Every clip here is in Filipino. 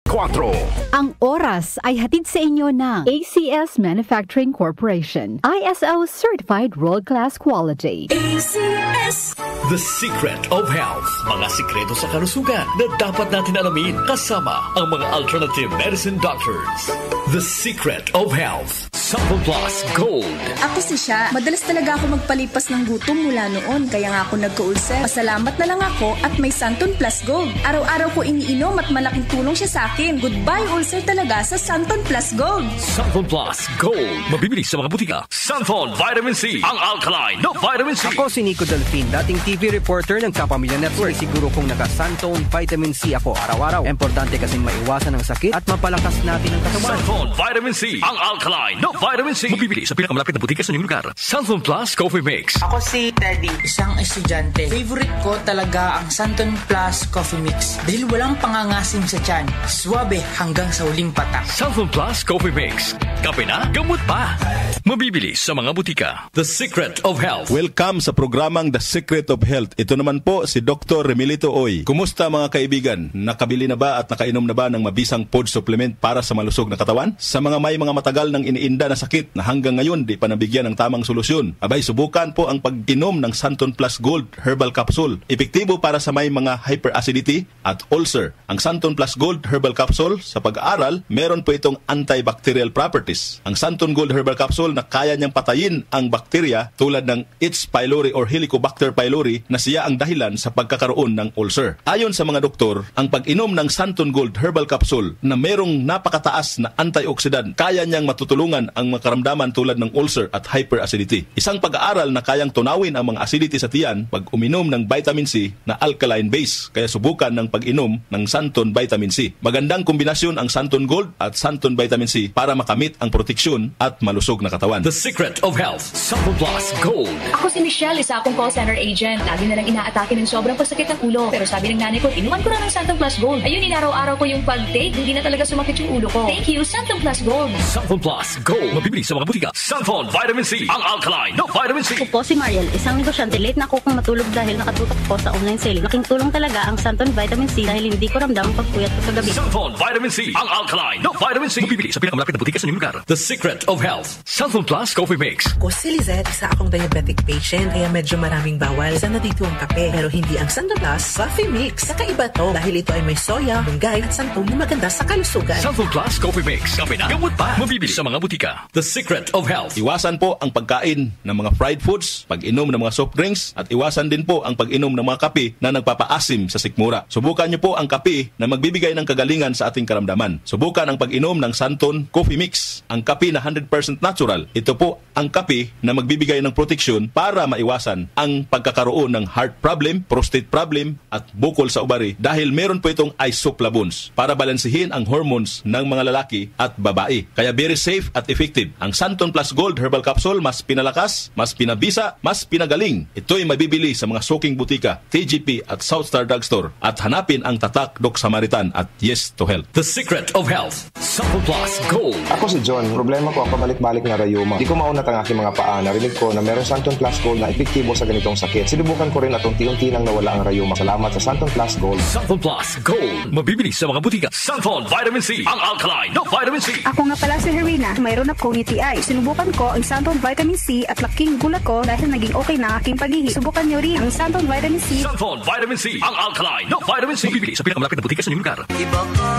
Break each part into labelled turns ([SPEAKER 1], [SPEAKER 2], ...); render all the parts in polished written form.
[SPEAKER 1] Ang oras ay hatid sa inyo ng ACS Manufacturing Corporation. ISO Certified World-Class Quality.
[SPEAKER 2] ACS.
[SPEAKER 3] The Secret of Health. Mga sikreto sa kalusugan na dapat natin alamin kasama ang mga alternative medicine doctors. The Secret of Health. Sample Plus Gold.
[SPEAKER 2] Ako si Sha. Madalas talaga ako magpalipas ng gutom mula noon, kaya nga ako nagka-ulcer. Pasalamat na lang ako at may Santon Plus Gold. Araw-araw ko iniinom at malaking tulong siya sa akin. Goodbye ulcer talaga sa Santon Plus Gold.
[SPEAKER 3] Santon Plus Gold. Mabibili sa mga butika. Santon Vitamin C. Ang alkaline na vitamin C.
[SPEAKER 4] Ako si Nico Delfin, dating TV reporter ng Kapamilya Network. Siguro kung naka-Santon Vitamin C ako araw-araw. Importante kasing maiwasan ang sakit at mapalakas natin ang katawan.
[SPEAKER 3] Santon Vitamin C. Ang alkaline na vitamin C. Mabibili sa pinakamalapit na butika sa inyong lugar. Santon Plus Coffee Mix.
[SPEAKER 5] Ako si Teddy, isang estudyante. Favorite ko talaga ang Santon Plus Coffee Mix dahil walang pangangasim sa tiyan. Suwabe hanggang sa huling patak.
[SPEAKER 3] Santon Plus Coffee Mix. Kape na, gamot pa. Mabibili sa mga butika. The Secret of Health.
[SPEAKER 6] Welcome sa programang The Secret of Health. Ito naman po si Dr. Remilito Oy. Kumusta mga kaibigan? Nakabili na ba at nakainom na ba ng mabisang food supplement para sa malusog na katawan? Sa mga may mga matagal ng iniinda na sakit na hanggang ngayon di pa nabigyan ng tamang solusyon, abay subukan po ang pag-inom ng Santon Plus Gold Herbal Capsule. Epektibo para sa may mga hyperacidity at ulcer. Ang Santon Plus Gold Herbal Capsule, sa pag-aaral, meron po itong antibacterial properties. Ang Santon Gold Herbal Capsule na kaya niyang patayin ang bakterya tulad ng H. pylori or Helicobacter pylori na siya ang dahilan sa pagkakaroon ng ulcer. Ayon sa mga doktor, ang pag-inom ng Santon Gold Herbal Capsule na merong napakataas na antioxidant, kaya niyang matutulungan ang mga karamdaman tulad ng ulcer at hyperacidity. Isang pag-aaral na kayang tunawin ang mga acidity sa tiyan pag uminom ng vitamin C na alkaline base. Kaya subukan ng pag-inom ng Santon Vitamin C. Magandang kombinasyon ang Santon Gold at Santon Vitamin C para makamit ang proteksyon at malusog na katawan.
[SPEAKER 3] The Secret of Health. Santon Plus Gold.
[SPEAKER 7] Ako si Michelle, isa akong call center agent. Lagi na lang inaatake ng sobrang pasakit ng ulo. Pero sabi ng nanay ko, inuman ko na ng Santon Plus Gold. Ayun, inaraw-araw ko yung pag-take. Hindi na talaga sumakit yung ulo ko. Thank you, Santon Plus Gold.
[SPEAKER 3] Santon Plus Gold. Mabibili sa mga butika. Santon Vitamin C. Ang alkaline na vitamin C.
[SPEAKER 8] Ako po si Mariel, isang negosyante. Late na ako kung matulog dahil nakatutok po sa online selling. Laking tulong talaga ang Santon Vitamin C dahil hindi ko ramdam ang pagpuyat ko kagabi.
[SPEAKER 3] Santon Vitamin C. Ang alkaline na vitamin C. Mabibili sa pinakamalapit na butika sa inyong lugar. The Secret of Health. Santon Plus Coffee Mix.
[SPEAKER 9] Ako si Lizette, isa akong diabetic patient kaya medyo maraming bawal. Isa na dito ang kape pero hindi ang Santon Plus Coffee Mix. Kakaiba to dahil ito ay may soya, lunggay at santol na maganda sa kalusugan.
[SPEAKER 3] Santon Plus Coffee Mix. Kape na, gamot pa. Mabibili sa mga butika. The Secret of Health.
[SPEAKER 6] Iwasan po ang pagkain ng mga fried foods, pag-inom ng mga soft drinks, at iwasan din po ang pag-inom ng mga kape na nagpapaasim sa sikmura. Subukan niyo po ang kape na magbibigay ng kagalingan sa ating karamdaman. Subukan ang pag-inom ng Santon Coffee Mix, ang kape na 100% natural. Ito po ang kape na magbibigay ng proteksyon para maiwasan ang pagkakaroon ng heart problem, prostate problem, at bukol sa ubari dahil meron po itong isoflavones para balansihin ang hormones ng mga lalaki at babae. Kaya very safe at effective. Ang Santon Plus Gold Herbal Capsule, mas pinalakas, mas pinabisa, mas pinagaling. Ito'y mabibili sa mga suking butika, TGP at Southstar Drugstore, at hanapin ang tatak Doc Samaritan at Yes to Health.
[SPEAKER 3] The Secret of Health. Santon Plus Gold.
[SPEAKER 10] Ako si John. Problema ko ang pabalik-balik na rayuma. Di ko maunat ang aking mga paa. Narinig ko na meron Santon Plus Gold na epektibo sa ganitong sakit. Sinubukan ko rin at unti-unti nang nawala ang rayuma. Salamat sa Santon Plus Gold.
[SPEAKER 3] Santon Plus Gold. Mabibili sa mga butika. Santon Vitamin C. Ang alkaline na vitamin C.
[SPEAKER 11] Ako nga pala si Herina. Mayroon akong UTI. Sinubukan ko ang Santon Vitamin C at laking gulat ko dahil naging okay na aking paghihi. Subukan niyo rin ang Santon Vitamin C.
[SPEAKER 3] Santon Vitamin C. Ang alkaline na vitamin C. Mabibili sa pinakamalapit na butika sa inyong lugar.
[SPEAKER 5] Iba ka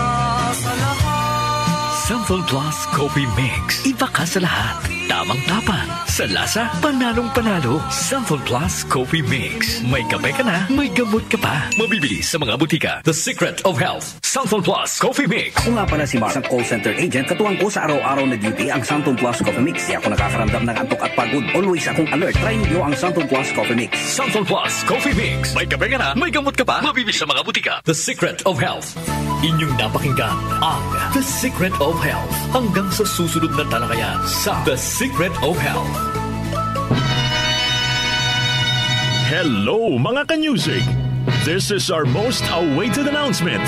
[SPEAKER 5] sa lahat.
[SPEAKER 3] Santon Plus Coffee Mix. Iba ka sa lahat. Tamang tapang. Sa lasa, panalong-panalo. Santon Plus Coffee Mix. May kape ka na, may gamot ka pa. Mabibili sa mga butika. The Secret of Health. Santon Plus Coffee Mix.
[SPEAKER 4] Ako nga pala si Mark, isang call center agent. Katuwang ko sa araw-araw na duty ang Santon Plus Coffee Mix. Di ako nakakaramdam ng antok at pagod. Always akong alert. Try niyo ang Santon Plus Coffee Mix.
[SPEAKER 3] Santon Plus Coffee Mix. May kape ka na, may gamot ka pa. Mabibili sa mga butika. The Secret of Health. Inyong napakinggan ang The Secret of Health. Hanggang sa susunod na talakayan sa The Secret of Health.
[SPEAKER 12] Hello mga ka-music! This is our most awaited announcement.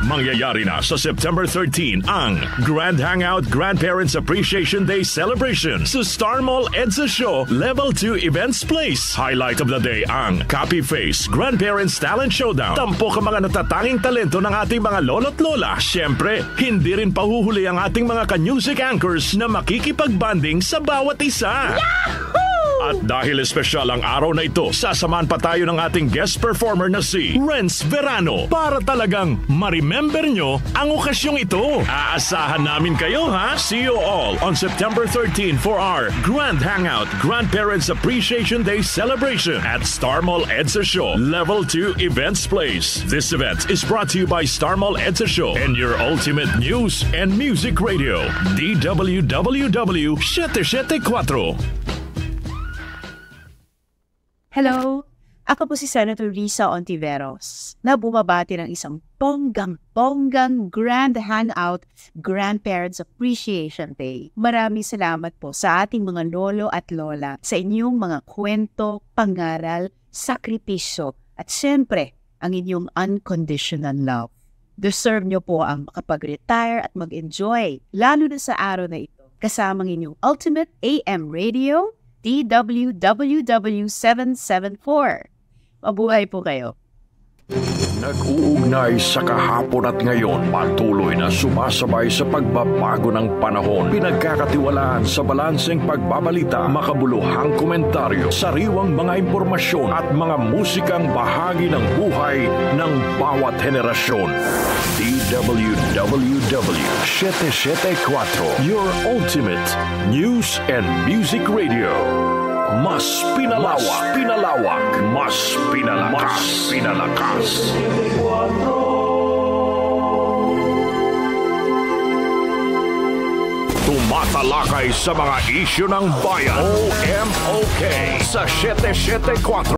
[SPEAKER 12] Mangyayari na sa September 13 ang Grand Hangout Grandparents Appreciation Day Celebration sa Star Mall EDSA Show Level 2 Events Place. Highlight of the day ang Copy Face Grandparents Talent Showdown. Tampok ang mga natatanging talento ng ating mga lolo't lola. Siyempre, hindi rin pahuhuli ang ating mga ka-music anchors na makikipag-banding sa bawat isa. Yahoo! At dahil espesyal ang araw na ito, sasamahan pa tayo ng ating guest performer na si Renz Verano para talagang ma-remember nyo ang okasyong ito. Aasahan namin kayo, ha? See you all on September 13 for our Grand Hangout Grandparents Appreciation Day Celebration at Star Mall EDSA Show Level 2 Events Place. This event is brought to you by Star Mall EDSA Show and your ultimate news and music radio, DWWW 774.
[SPEAKER 13] Hello! Ako po si Senator Risa Ontiveros na bumabati ng isang bonggang Grand Hangout Grandparents Appreciation Day. Maraming salamat po sa ating mga lolo at lola sa inyong mga kwento, pangaral, sakripisyo at siyempre ang inyong unconditional love. Deserve nyo po ang makapag-retire at mag-enjoy lalo na sa araw na ito kasamang inyong ultimate AM radio DWWW 774. Mabuhay po kayo.
[SPEAKER 14] Nag-uugnay sa kahapon at ngayon, patuloy na sumasabay sa pagbabago ng panahon. Pinagkakatiwalaan sa balanseng pagbabalita, makabuluhang komentaryo, sariwang mga impormasyon at mga musikang bahagi ng buhay ng bawat henerasyon. DWWW 774, your ultimate news and music radio. Mas pinalawak, mas pinalakas. Tumatalakay sa mga isyu ng bayan. OMOK sa 774.